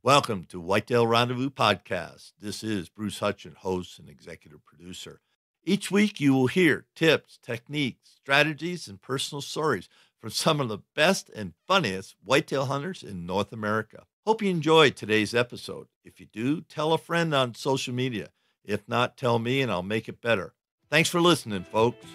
Welcome to Whitetail Rendezvous Podcast. This is Bruce Hutchin, host and executive producer. Each week you will hear tips, techniques, strategies, and personal stories from some of the best and funniest whitetail hunters in North America. Hope you enjoyed today's episode. If you do, tell a friend on social media. If not, tell me and I'll make it better. Thanks for listening, folks.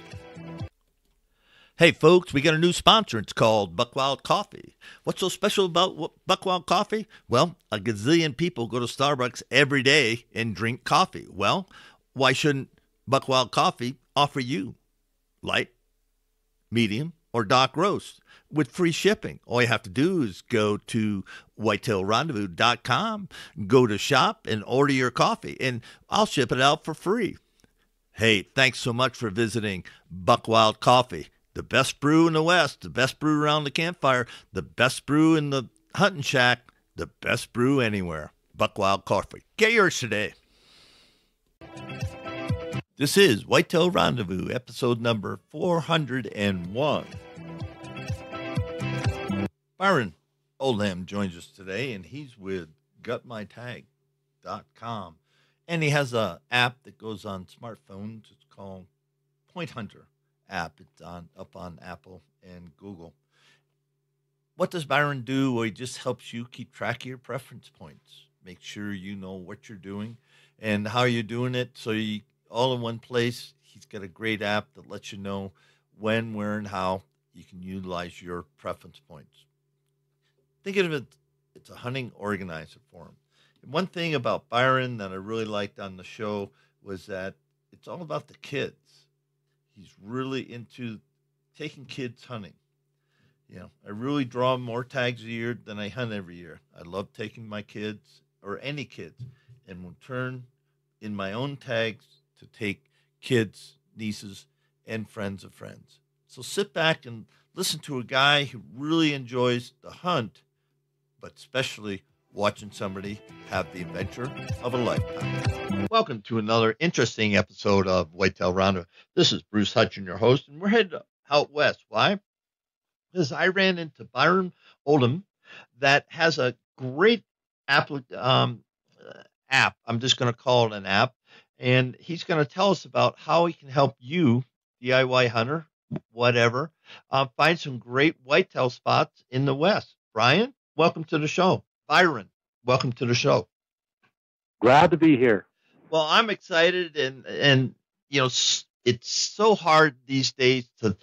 Hey, folks, we got a new sponsor. It's called Buckwild Coffee. What's so special about Buckwild Coffee? Well, a gazillion people go to Starbucks every day and drink coffee. Well, why shouldn't Buckwild Coffee offer you light, medium, or dark roast with free shipping? All you have to do is go to whitetailrendezvous.com, go to shop, and order your coffee, and I'll ship it out for free. Hey, thanks so much for visiting Buckwild Coffee. The best brew in the West, the best brew around the campfire, the best brew in the hunting shack, the best brew anywhere. Buckwild Coffee. Get yours today. This is Whitetail Rendezvous, episode number 401. Bryon Oldham joins us today, and he's with gutmytag.com. And he has an app that goes on smartphones. It's called Point Hunter app. It's up on Apple and Google. What does Bryon do? Well, he just helps you keep track of your preference points. Make sure you know what you're doing and how you're doing it. So you all in one place. He's got a great app that lets you know when, where, and how you can utilize your preference points. Think of it, it's a hunting organizer for him. And one thing about Bryon that I really liked on the show was that it's all about the kids. He's really into taking kids hunting. You know, I really draw more tags a year than I hunt every year. I love taking my kids or any kids and will turn in my own tags to take kids, nieces, and friends of friends. So sit back and listen to a guy who really enjoys the hunt, but especially watching somebody have the adventure of a lifetime. Welcome to another interesting episode of Whitetail Rendezvous. This is Bruce Hutchin, your host, and we're headed out west. Why? Because I ran into Bryon Oldham that has a great app. I'm just going to call it an app, and he's going to tell us about how he can help you, DIY hunter, whatever, find some great whitetail spots in the West. Bryon, welcome to the show. Bryon, welcome to the show. Glad to be here. Well, I'm excited, and you know, it's so hard these days to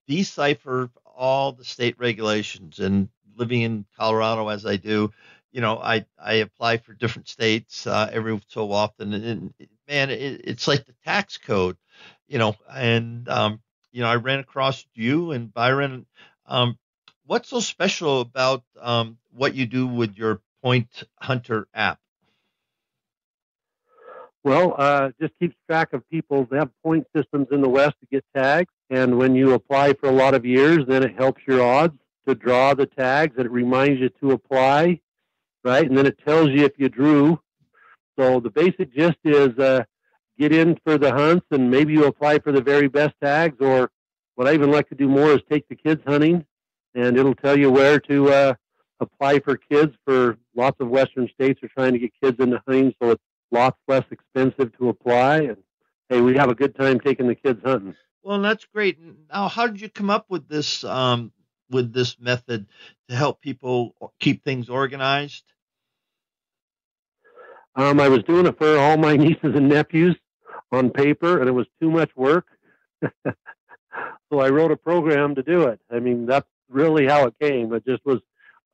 decipher all the state regulations. And living in Colorado as I do, you know, I apply for different states every so often, and it's like the tax code, you know. And you know, I ran across you and Bryon. What's so special about what you do with your Point Hunter app? Well, just keeps track of people. They have point systems in the West to get tags. And when you apply for a lot of years, then it helps your odds to draw the tags. And it reminds you to apply, right? And then it tells you if you drew. So the basic gist is get in for the hunts, and maybe you apply for the very best tags. Or what I even like to do more is take the kids hunting, and it'll tell you where to apply for kids. For lots of Western states are trying to get kids into hunting, so it's lots less expensive to apply. And hey, we have a good time taking the kids hunting. Well, that's great. Now, how did you come up with this method to help people keep things organized? I was doing it for all my nieces and nephews on paper, and it was too much work. So I wrote a program to do it. I mean, that's really how it came. It just was,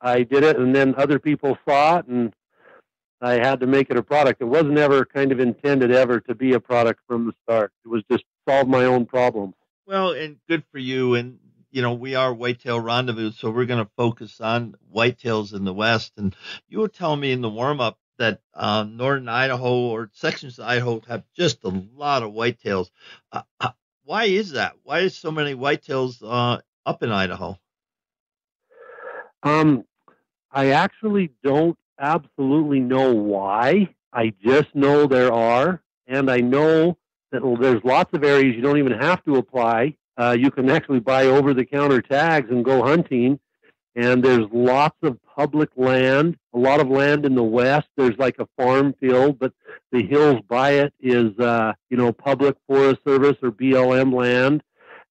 I did it, and then other people saw it, and I had to make it a product. It wasn't ever kind of intended ever to be a product from the start. It was just solve my own problems. Well, and good for you. And, you know, we are Whitetail Rendezvous, so we're going to focus on whitetails in the West. And you were telling me in the warm-up that northern Idaho or sections of Idaho have just a lot of whitetails. Why is that? Why is so many whitetails up in Idaho? I actually don't absolutely know why. I just know there are, and I know that there's lots of areas you don't even have to apply. You can actually buy over-the-counter tags and go hunting, and there's lots of public land, a lot of land in the west. There's like a farm field, but the hills by it is, public Forest Service or BLM land.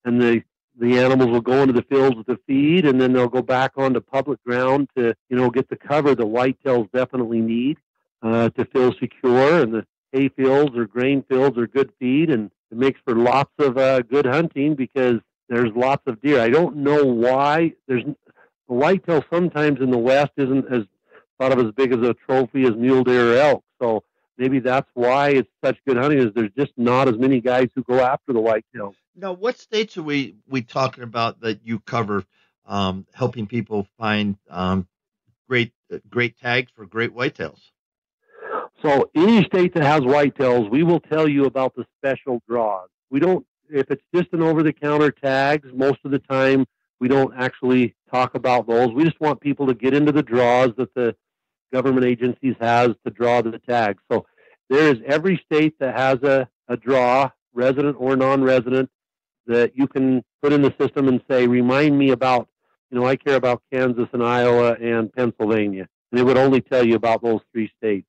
And the animals will go into the fields to feed, and then they'll go back onto public ground to, get the cover the whitetails definitely need to feel secure. And the hay fields or grain fields are good feed, and it makes for lots of good hunting because there's lots of deer. I don't know why the whitetail sometimes in the west isn't as thought of as big as a trophy as mule deer or elk. So maybe that's why it's such good hunting, is there's just not as many guys who go after the whitetail. Now, what states are we talking about that you cover, helping people find great tags for great whitetails? So any state that has whitetails, we will tell you about the special draws. We don't, if it's just an over-the-counter tags, most of the time we don't actually talk about those. We just want people to get into the draws that the government agencies has to draw the tags. So there is every state that has a draw, resident or non-resident, that you can put in the system and say, remind me about, I care about Kansas and Iowa and Pennsylvania. And it would only tell you about those 3 states.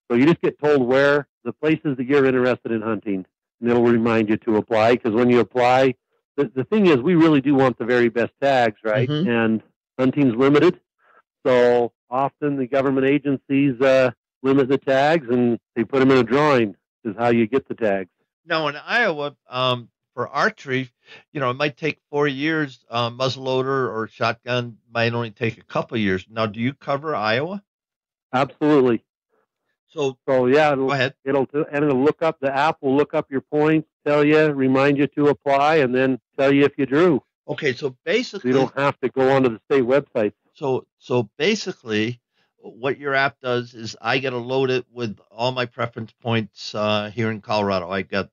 So you just get told where the places that you're interested in hunting, and it'll remind you to apply. Because when you apply, the thing is, we really do want the very best tags, right? Mm-hmm. And hunting's limited. So often the government agencies limit the tags, and they put them in a drawing, is how you get the tags. Now in Iowa, for archery, it might take 4 years. Muzzleloader or shotgun might only take a couple years. Now, do you cover Iowa? Absolutely. So yeah, go ahead. It'll look up, the app will look up your points, tell you, remind you to apply, and then tell you if you drew. Okay, so basically, you don't have to go onto the state website. So basically, what your app does is I get to load it with all my preference points here in Colorado. I got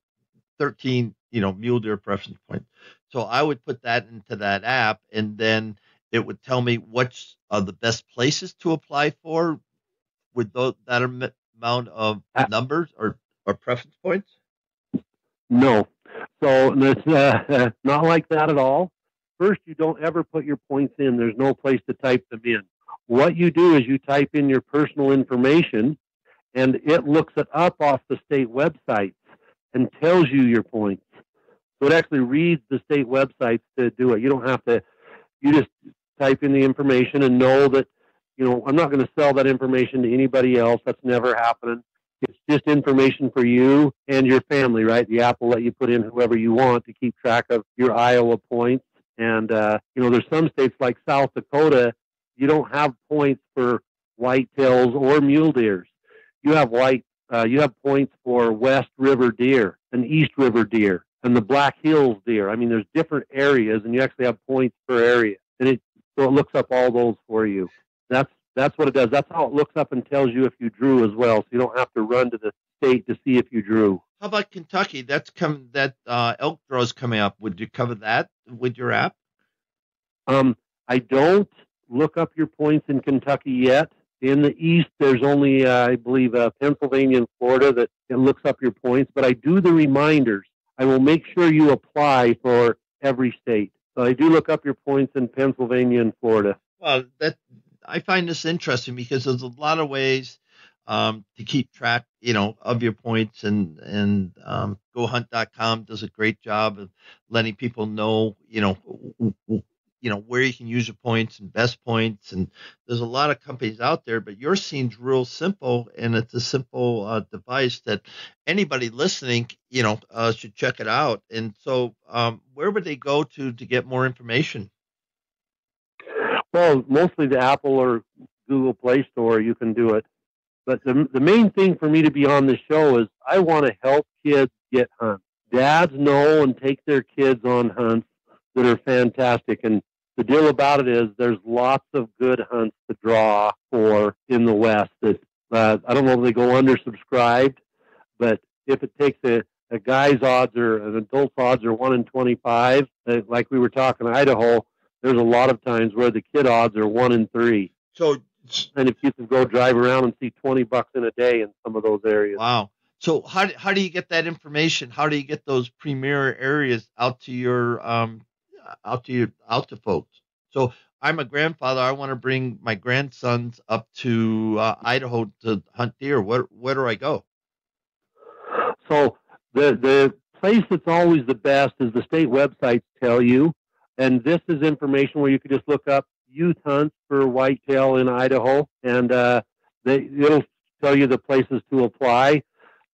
13, mule deer preference points. So I would put that into that app, and then it would tell me which are the best places to apply for with that amount of numbers or preference points? No. So it's not like that at all. First, you don't ever put your points in. There's no place to type them in. What you do is you type in your personal information, and it looks it up off the state websites and tells you your points. So it actually reads the state websites to do it. You don't have to, you just type in the information and know that, I'm not going to sell that information to anybody else. That's never happening. It's just information for you and your family, right? The app will let you put in whoever you want to keep track of your Iowa points. And, there's some states like South Dakota, you don't have points for whitetails or mule deers. You have points for West River deer and East River deer and the Black Hills deer. I mean, there's different areas, and you actually have points per area. And so it looks up all those for you. That's what it does. That's how it looks up and tells you if you drew as well. So you don't have to run to the state to see if you drew. How about Kentucky? That elk draw is coming up. Would you cover that with your app? I don't look up your points in Kentucky yet. In the East, there's only, I believe, Pennsylvania and Florida that it looks up your points. But I do the reminders. I will make sure you apply for every state. So I do look up your points in Pennsylvania and Florida. Well, I find this interesting because there's a lot of ways to keep track, of your points, and GoHunt.com does a great job of letting people know, where you can use your points and best points. And there's a lot of companies out there, but yours seems real simple, and it's a simple device that anybody listening, should check it out. And so where would they go to get more information? Well, mostly the Apple or Google Play Store, you can do it. But the main thing for me to be on the show is I want to help kids get hunts. Dads know and take their kids on hunts that are fantastic. And the deal about it is there's lots of good hunts to draw for in the West. That I don't know if they go undersubscribed, but if it takes a guy's odds or an adult's odds are 1 in 25, like we were talking Idaho, there's a lot of times where the kid odds are 1 in 3. And if you can go drive around and see $20 in a day in some of those areas. Wow. So how do you get that information? How do you get those premier areas out to your out to folks? So I'm a grandfather. I want to bring my grandsons up to Idaho to hunt deer. Where do I go? So the place that's always the best is the state websites tell you, and this is information where you could just look up youth hunts for whitetail in Idaho, and it'll tell you the places to apply.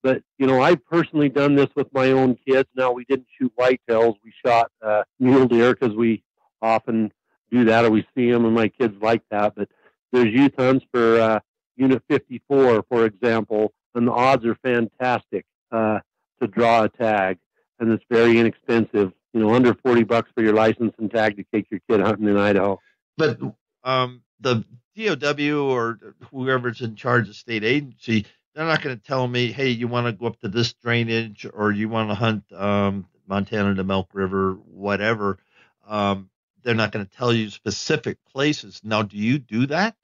But I've personally done this with my own kids. Now we didn't shoot whitetails; we shot mule deer because we often do that, or we see them, and my kids like that. But there's youth hunts for Unit 54, for example, and the odds are fantastic to draw a tag, and it's very inexpensive. Under $40 for your license and tag to take your kid hunting in Idaho. But the DOW or whoever's in charge of state agency, they're not going to tell me, hey, you want to go up to this drainage or you want to hunt Montana to Milk River, whatever. They're not going to tell you specific places. Now, do you do that?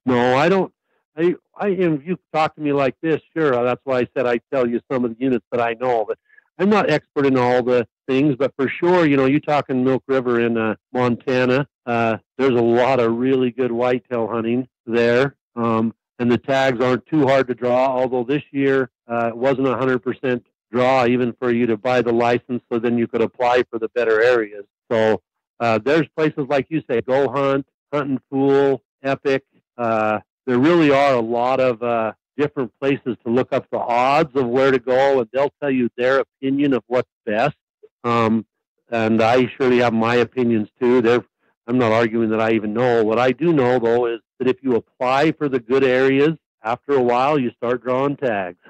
No, I don't. If you talk to me like this, sure. That's why I said I tell you some of the units that I know, but I'm not expert in all the things. But for sure, you talking Milk River in Montana. There's a lot of really good whitetail hunting there, and the tags aren't too hard to draw. Although this year it wasn't 100% draw, even for you to buy the license, so then you could apply for the better areas. So there's places like you say, Go Hunt, Huntin' Fool, Epic. There really are a lot of different places to look up the odds of where to go, and they'll tell you their opinion of what's best. And I surely have my opinions too. I'm not arguing that I even know. What I do know, though, is that if you apply for the good areas, after a while you start drawing tags.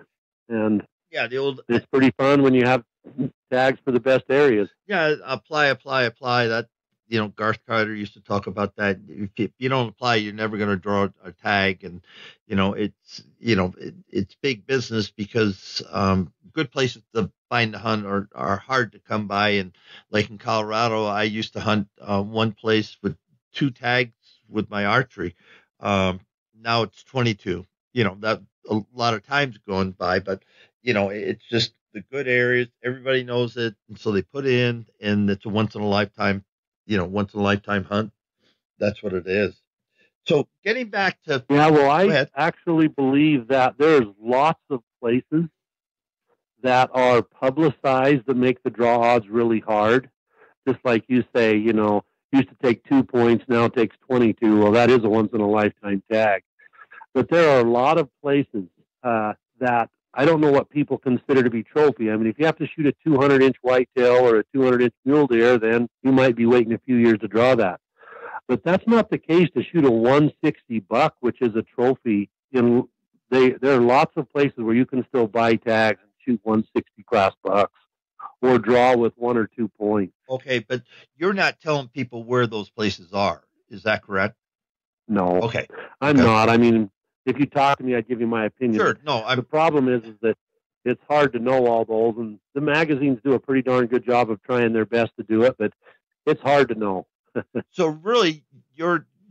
And yeah, it's pretty fun when you have tags for the best areas. Yeah, apply. That Garth Carter used to talk about that. If you don't apply, you're never going to draw a tag, and it's big business because good places to find to hunt are hard to come by. And like in Colorado, I used to hunt one place with 2 tags with my archery. Now it's 22. That a lot of times going by, but it's just the good areas. Everybody knows it, and so they put in, and it's a once in a lifetime hunt. That's what it is. So getting back to I actually believe that there's lots of places that are publicized that make the draw odds really hard. Just like you say, used to take 2 points, now it takes 22. Well, that is a once in a lifetime tag. But there are a lot of places that I don't know what people consider to be trophy. I mean, if you have to shoot a 200-inch whitetail or a 200-inch mule deer, then you might be waiting a few years to draw that. But that's not the case to shoot a 160 buck, which is a trophy. There are lots of places where you can still buy tags and shoot 160 class bucks or draw with 1 or 2 points. Okay, but you're not telling people where those places are. Is that correct? No. Okay. I'm not. I mean, if you talk to me, I'd give you my opinion. Sure. No, the problem is that it's hard to know all those, and the magazines do a pretty darn good job of trying their best to do it, but it's hard to know. So really,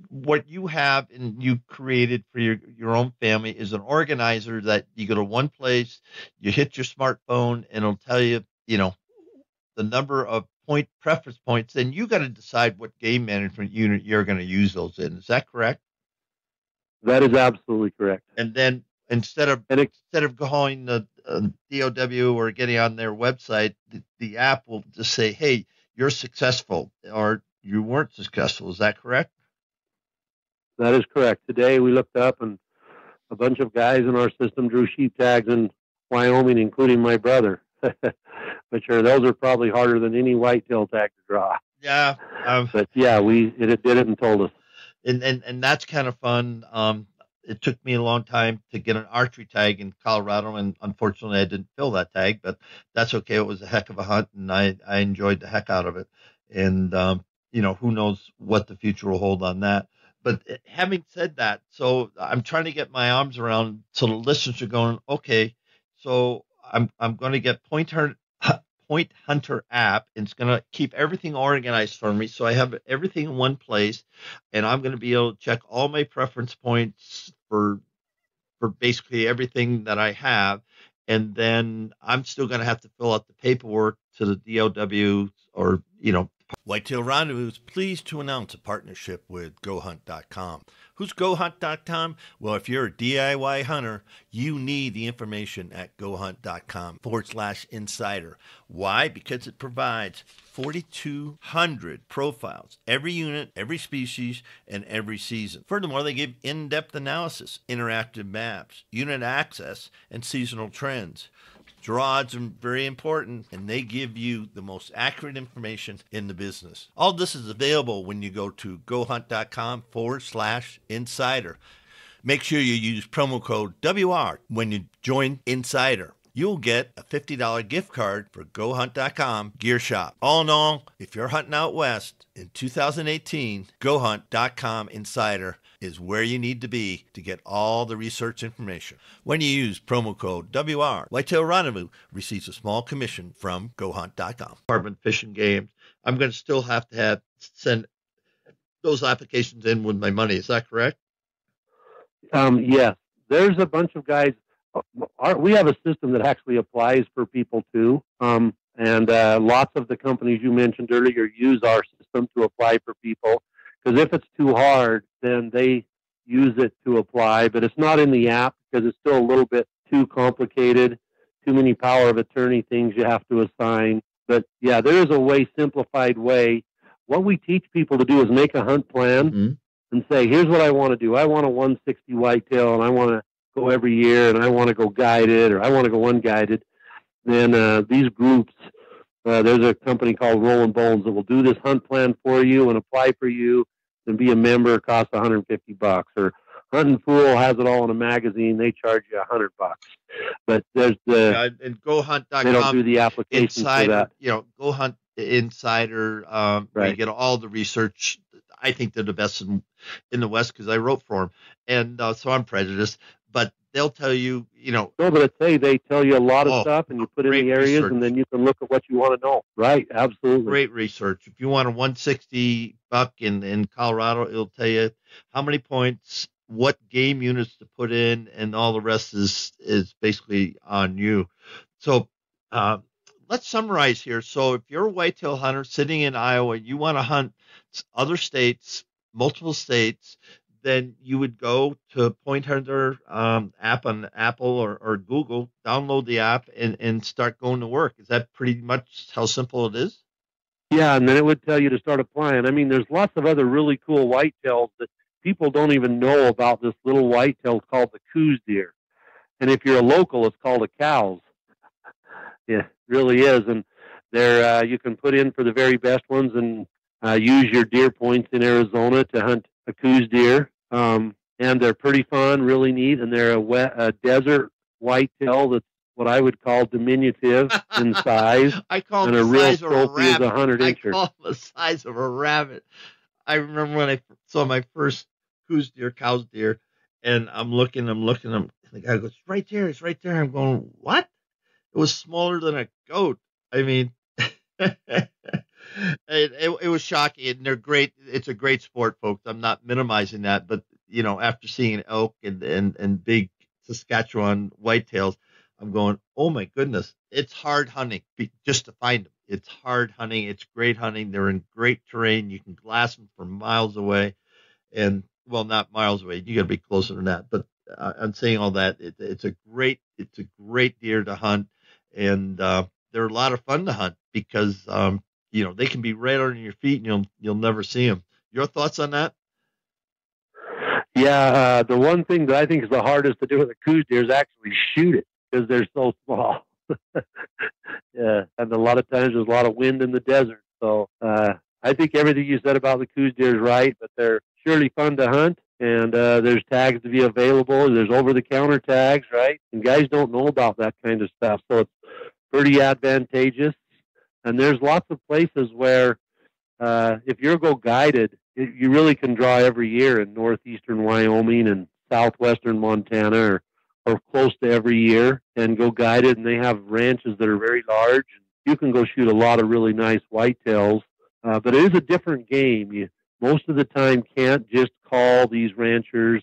what you have and you created for your own family is an organizer that you go to one place, you hit your smartphone, and it'll tell you, the number of preference points. Then you got to decide what game management unit you're going to use those in. Is that correct? That is absolutely correct. And then instead of calling the DOW or getting on their website, the app will just say, "Hey, you're successful," or "You weren't successful." Is that correct? That is correct. Today we looked up, and a bunch of guys in our system drew sheep tags in Wyoming, including my brother. But sure, those are probably harder than any whitetail tag to draw. Yeah. But yeah, it did it and told us. And that's kind of fun. It took me a long time to get an archery tag in Colorado, and unfortunately I didn't fill that tag, but that's okay. It was a heck of a hunt, and I enjoyed the heck out of it. And, who knows what the future will hold on that. But having said that, so I'm trying to get my arms around, so the listeners are going, okay, so I'm going to get Point Hunter app, and it's going to keep everything organized for me. So I have everything in one place, and I'm going to be able to check all my preference points for basically everything that I have. And then I'm still going to have to fill out the paperwork to the DOW or, Whitetail Rendezvous is pleased to announce a partnership with GoHunt.com. Who's GoHunt.com? Well, if you're a DIY hunter, you need the information at GoHunt.com/insider. Why? Because it provides 4,200 profiles, every unit, every species, and every season. Furthermore, they give in-depth analysis, interactive maps, unit access, and seasonal trends. Draw odds are very important, and they give you the most accurate information in the business. All this is available when you go to GoHunt.com/insider. Make sure you use promo code WR when you join Insider. You'll get a $50 gift card for GoHunt.com Gear Shop. All in all, if you're hunting out west in 2018, GoHunt.com Insider is where you need to be to get all the research information. When you use promo code WR, Whitetail Rendezvous receives a small commission from GoHunt.com. Department Fish and Games. I'm going to still have to send those applications in with my money. Is that correct? Yes. There's a bunch of guys. We have a system that actually applies for people too. And lots of the companies you mentioned earlier use our system to apply for people. Because if it's too hard, then they use it to apply. But it's not in the app because it's still a little bit too complicated, too many power of attorney things you have to assign. But yeah, there is a way, simplified way. What we teach people to do is make a hunt plan and say, here's what I want to do. I want a 160 whitetail, and I want to go every year, and I want to go guided, or I want to go unguided. Then these groups, there's a company called Rolling Bones that will do this hunt plan for you and apply for you and be a member. It costs $150. Or Hunting Fool has it all in a magazine. They charge you $100. But there's and GoHunt.com. They don't do the application for that. Go Hunt Insider. Right. You get all the research. I think they're the best in the West because I wrote for them, and so I'm prejudiced. But they'll tell you, No, but they tell you a lot of stuff, and you put in the areas, research. And then you can look at what you want to know. Right, absolutely. Great research. If you want a 160 buck in Colorado, it'll tell you how many points, what game units to put in, and all the rest is basically on you. So let's summarize here. So if you're a whitetail hunter sitting in Iowa, you want to hunt other states, multiple states, then you would go to Point Hunter app on Apple or Google, download the app, and start going to work. Is that pretty much how simple it is? Yeah, and then it would tell you to start applying. I mean, there's lots of other really cool whitetails that people don't even know about. This little whitetail called the Coues deer. And if you're a local, it's called a Coues. Yeah, it really is. And there you can put in for the very best ones and use your deer points in Arizona to hunt a Coues deer. And they're pretty fun, really neat, and they're a desert whitetail that's what I would call diminutive in size. I call them the size of a rabbit. 100-incher. I call them the size of a rabbit. I remember when I saw my first Coues deer, and I'm looking, the guy goes, it's right there. I'm going, what? It was smaller than a goat. I mean, it was shocking, and they're great. It's a great sport, folks. I'm not minimizing that, but after seeing elk and big Saskatchewan whitetails, I'm going, oh my goodness, it's hard hunting just to find them. It's hard hunting. It's great hunting. They're in great terrain. You can glass them from miles away, and well, not miles away. You got to be closer than that. But I'm saying all that. It's a great deer to hunt, and they're a lot of fun to hunt because they can be right under your feet, and you'll never see them. Your thoughts on that? Yeah, the one thing that I think is the hardest to do with a Coues deer is actually shoot it because they're so small. Yeah, and a lot of times there's a lot of wind in the desert. So I think everything you said about the Coues deer is right, but they're surely fun to hunt. And there's tags to be available. There's over-the-counter tags, right? And guys don't know about that kind of stuff, so it's pretty advantageous. And there's lots of places where if you're go guided, you really can draw every year in northeastern Wyoming and southwestern Montana or close to every year and go guided. And they have ranches that are very large. You can go shoot a lot of really nice whitetails, but it is a different game. You most of the time can't just call these ranchers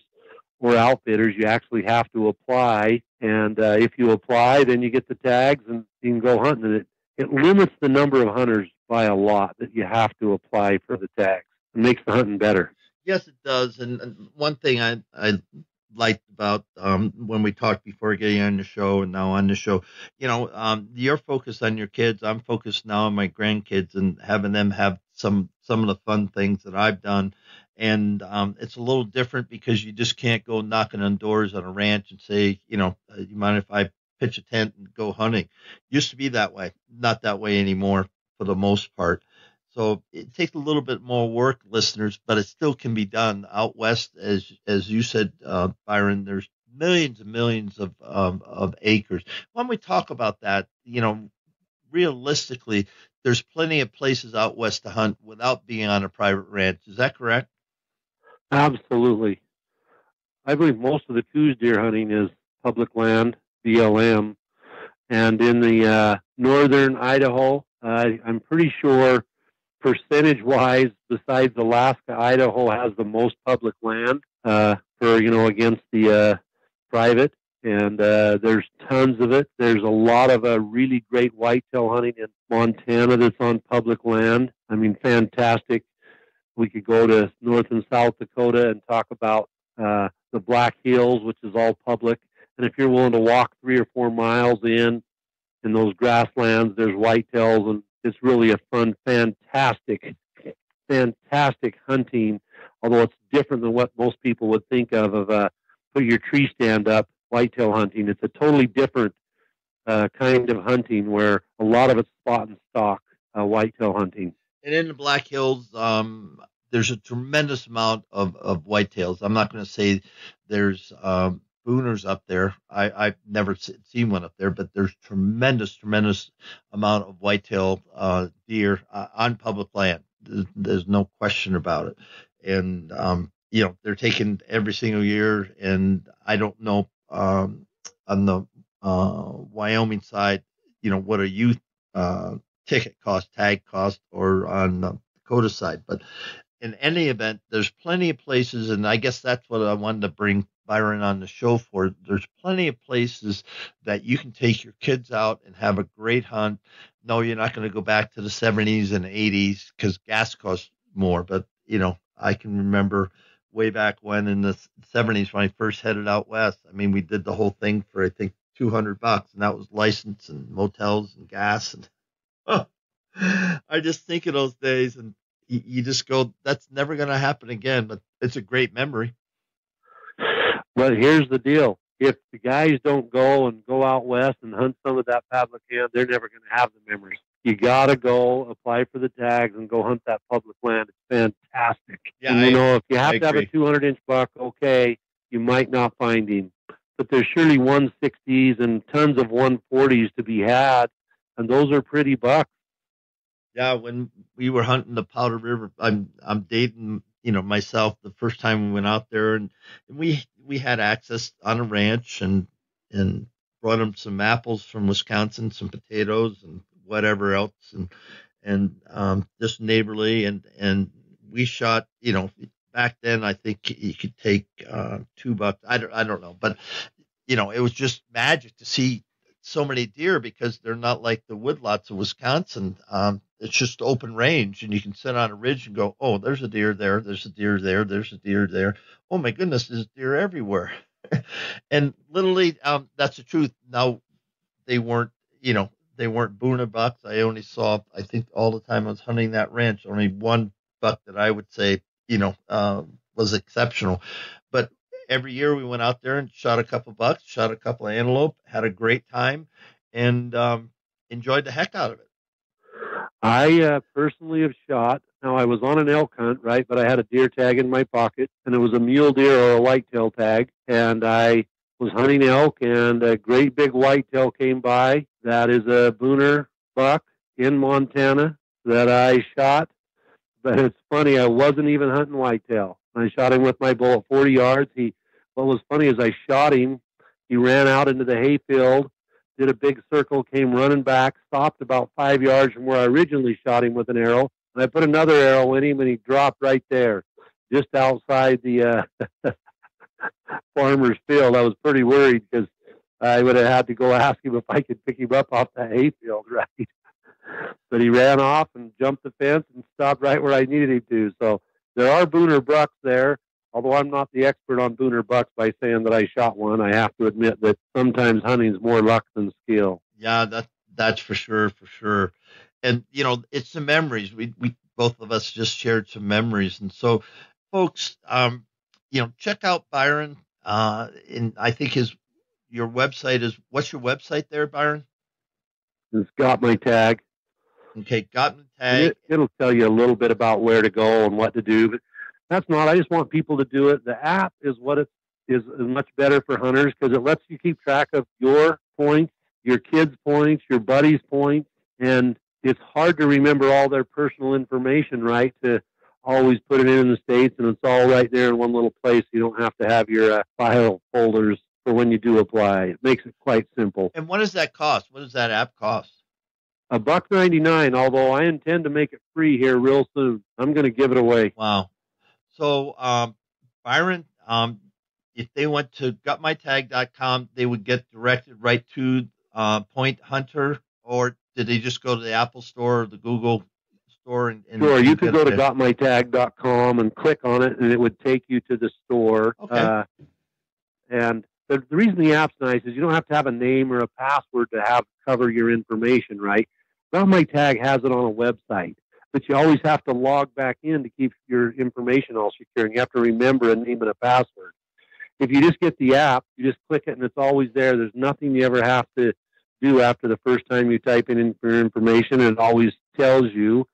or outfitters. You actually have to apply. And if you apply, then you get the tags and you can go hunting. And it limits the number of hunters by a lot that you have to apply for the tags. It makes the hunting better. Yes, it does. And one thing I liked about when we talked before getting on the show and now on the show, you're focused on your kids. I'm focused now on my grandkids and having them have some of the fun things that I've done. And it's a little different because you just can't go knocking on doors on a ranch and say, you mind if I pitch a tent and go hunting? Used to be that way, not that way anymore for the most part. So it takes a little bit more work, listeners, but it still can be done out west, as you said, Byron. There's millions and millions of acres. When we talk about that, realistically, there's plenty of places out west to hunt without being on a private ranch. Is that correct? Absolutely. I believe most of the Coues deer hunting is public land, BLM, and in the northern Idaho, I'm pretty sure percentage-wise, besides Alaska, Idaho has the most public land against the private, and there's tons of it. There's a lot of really great whitetail hunting in Montana that's on public land. I mean, fantastic. We could go to North and South Dakota and talk about the Black Hills, which is all public. And if you're willing to walk 3 or 4 miles in those grasslands, there's whitetails, and it's really a fun, fantastic hunting. Although it's different than what most people would think of put your tree stand up whitetail hunting. It's a totally different kind of hunting where a lot of it's spot and stalk whitetail hunting. And in the Black Hills, there's a tremendous amount of whitetails. I'm not going to say there's booners up there. I've never seen one up there, but there's tremendous amount of whitetail deer on public land. There's no question about it. And, they're taken every single year. And I don't know on the Wyoming side, what a youth ticket cost, tag cost, or on the Dakota side. But in any event, there's plenty of places, and I guess that's what I wanted to bring Byron on the show for. There's plenty of places that you can take your kids out and have a great hunt. No, you're not going to go back to the 70s and 80s because gas costs more. But, I can remember way back when in the 70s when I first headed out west. I mean, we did the whole thing for, I think, $200, and that was license and motels and gas. And I just think of those days, and you just go, that's never going to happen again. But it's a great memory. But here's the deal. If the guys don't go out west and hunt some of that public land, they're never going to have the memories. You got to go apply for the tags and go hunt that public land. It's fantastic. Yeah, and, if you have to have a 200-inch buck, okay, you might not find him. But there's surely 160s and tons of 140s to be had, and those are pretty bucks. Yeah, when we were hunting the Powder River, I'm dating, myself the first time we went out there, and we had access on a ranch and brought them some apples from Wisconsin, some potatoes and whatever else, and just neighborly, and we shot, back then I think you could take $2. I don't know, but it was just magic to see so many deer because they're not like the woodlots of Wisconsin. It's just open range, and you can sit on a ridge and go, oh, there's a deer there, there's a deer there, there's a deer there. Oh my goodness, there's deer everywhere. And literally, that's the truth. Now, they weren't booner bucks. I only saw, I think all the time I was hunting that ranch, only one buck that I would say, was exceptional. But every year we went out there and shot a couple bucks, shot a couple of antelope, had a great time, and enjoyed the heck out of it. I personally have shot. Now, I was on an elk hunt, right? But I had a deer tag in my pocket, and it was a mule deer or a whitetail tag. And I was hunting elk, and a great big whitetail came by. That is a booner buck in Montana that I shot. But it's funny, I wasn't even hunting whitetail. I shot him with my bow at 40 yards. What was funny is I shot him. He ran out into the hayfield, did a big circle, came running back, stopped about 5 yards from where I originally shot him with an arrow. And I put another arrow in him, and he dropped right there, just outside the farmer's field. I was pretty worried because I would have had to go ask him if I could pick him up off the hayfield, right? but he ran off and jumped the fence and stopped right where I needed him to. So there are booner bucks there. Although I'm not the expert on booner bucks by saying that I shot one, I have to admit that sometimes hunting's more luck than skill. Yeah, that's for sure, for sure. And it's the memories. We both of us just shared some memories, and so folks, check out Bryon. And I think your website is, what's your website there, Bryon? It's Got My Tag. Okay, Got My Tag. It'll tell you a little bit about where to go and what to do, but that's not. I just want people to do it. The app is what it is much better for hunters because it lets you keep track of your points, your kids' points, your buddies' points, and it's hard to remember all their personal information, right? To always put it in the States, and it's all right there in one little place. You don't have to have your file folders for when you do apply. It makes it quite simple. And what does that cost? What does that app cost? $1.99, although I intend to make it free here real soon. I'm going to give it away. Wow. So, Bryon, if they went to gutmytag.com, they would get directed right to Point Hunter, or did they just go to the Apple Store or the Google Store? Sure, you could go to gotmytag.com and click on it, and it would take you to the store. Okay. And the reason the app's nice is you don't have to have a name or a password to cover your information, right? Got My Tag has it on a website, but you always have to log back in to keep your information all secure, and you have to remember a name and a password. If you just get the app, you just click it, and it's always there. There's nothing you ever have to do after the first time you type in your information, and it always tells you.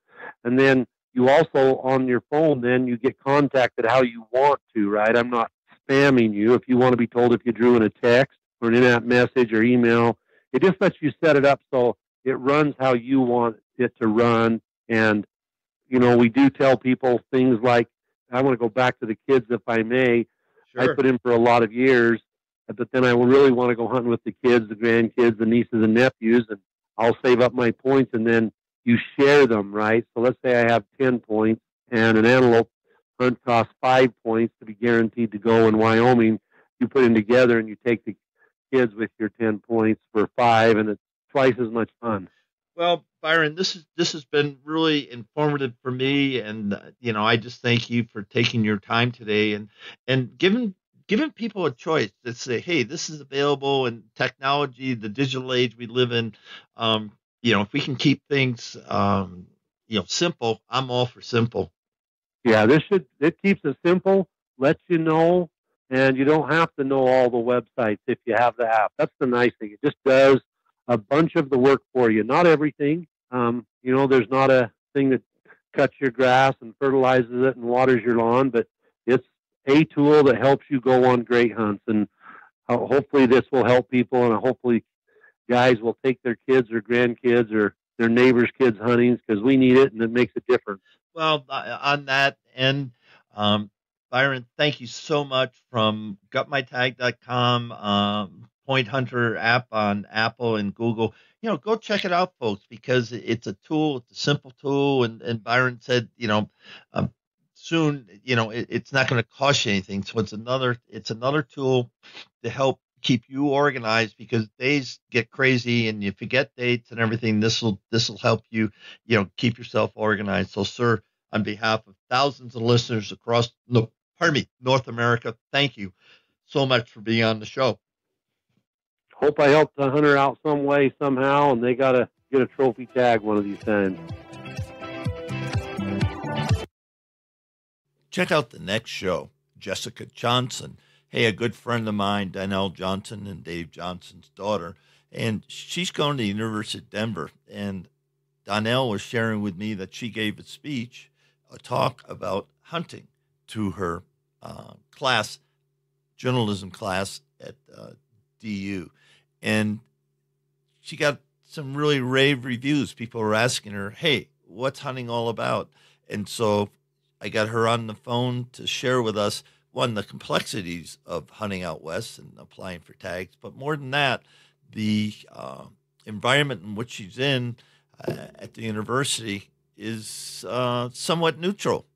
And then you also, on your phone, then you get contacted how you want to, right? I'm not spamming you. If you want to be told if you drew in a text or an in-app message or email, it just lets you set it up so it runs how you want it to run. And, we do tell people things like, I want to go back to the kids if I may. Sure. I put in for a lot of years, but then I really want to go hunting with the kids, the grandkids, the nieces and nephews, and I'll save up my points, and then you share them, right? So let's say I have 10 points, and an antelope hunt costs 5 points to be guaranteed to go in Wyoming. You put them together, and you take the kids with your 10 points for 5, and it's twice as much fun. Well, Bryon, this has been really informative for me, and I just thank you for taking your time today and giving people a choice to say, hey, this is available, and technology, the digital age we live in. If we can keep things simple, I'm all for simple. Yeah, it keeps it simple, lets you know, and you don't have to know all the websites if you have the app. That's the nice thing. It just does a bunch of the work for you. Not everything. There's not a thing that cuts your grass and fertilizes it and waters your lawn, but it's a tool that helps you go on great hunts. And hopefully this will help people, and hopefully guys will take their kids or grandkids or their neighbors' kids hunting, because we need it and it makes a difference. Well, on that end, Bryon, thank you so much from gutmytag.com, Point Hunter app on Apple and Google. Go check it out, folks, because it's a tool. It's a simple tool. And Bryon said, soon, it's not going to cost you anything. So it's another tool to help keep you organized, because days get crazy and you forget dates and everything. This will help you, keep yourself organized. So, sir, on behalf of thousands of listeners across, North America, thank you so much for being on the show. Hope I helped the hunter out some way, somehow, and they got to get a trophy tag one of these times. Check out the next show, Jessica Johnson. Hey, a good friend of mine, Donnell Johnson, and Dave Johnson's daughter, and she's going to the University of Denver. And Donnell was sharing with me that she gave a talk about hunting to her journalism class at DU. And she got some really rave reviews. People were asking her, hey, what's hunting all about? And so I got her on the phone to share with us, one, the complexities of hunting out west and applying for tags, but more than that, the environment in which she's in at the university is somewhat neutral.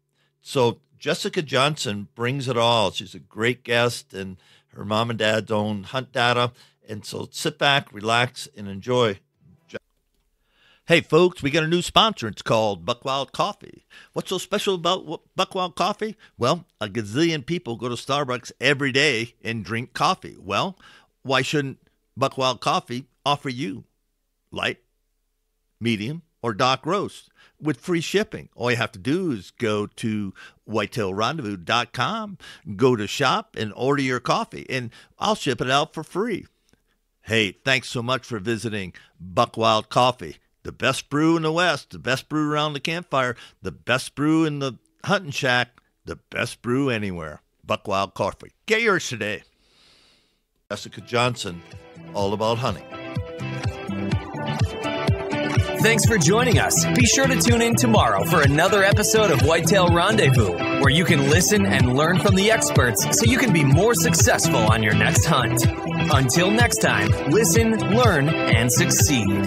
So Jessica Johnson brings it all. She's a great guest, and her mom and dad's own hunt data. And so sit back, relax, and enjoy. Hey, folks, we got a new sponsor. It's called Buckwild Coffee. What's so special about Buckwild Coffee? Well, a gazillion people go to Starbucks every day and drink coffee. Well, why shouldn't Buckwild Coffee offer you light, medium, or dark roast with free shipping? All you have to do is go to whitetailrendezvous.com, go to shop, and order your coffee, and I'll ship it out for free. Hey, thanks so much for visiting Buckwild Coffee. The best brew in the West, the best brew around the campfire, the best brew in the hunting shack, the best brew anywhere. Buckwild Coffee. Get yours today. Jessica Johnson, all about hunting. Thanks for joining us. Be sure to tune in tomorrow for another episode of Whitetail Rendezvous, where you can listen and learn from the experts so you can be more successful on your next hunt. Until next time, listen, learn, and succeed.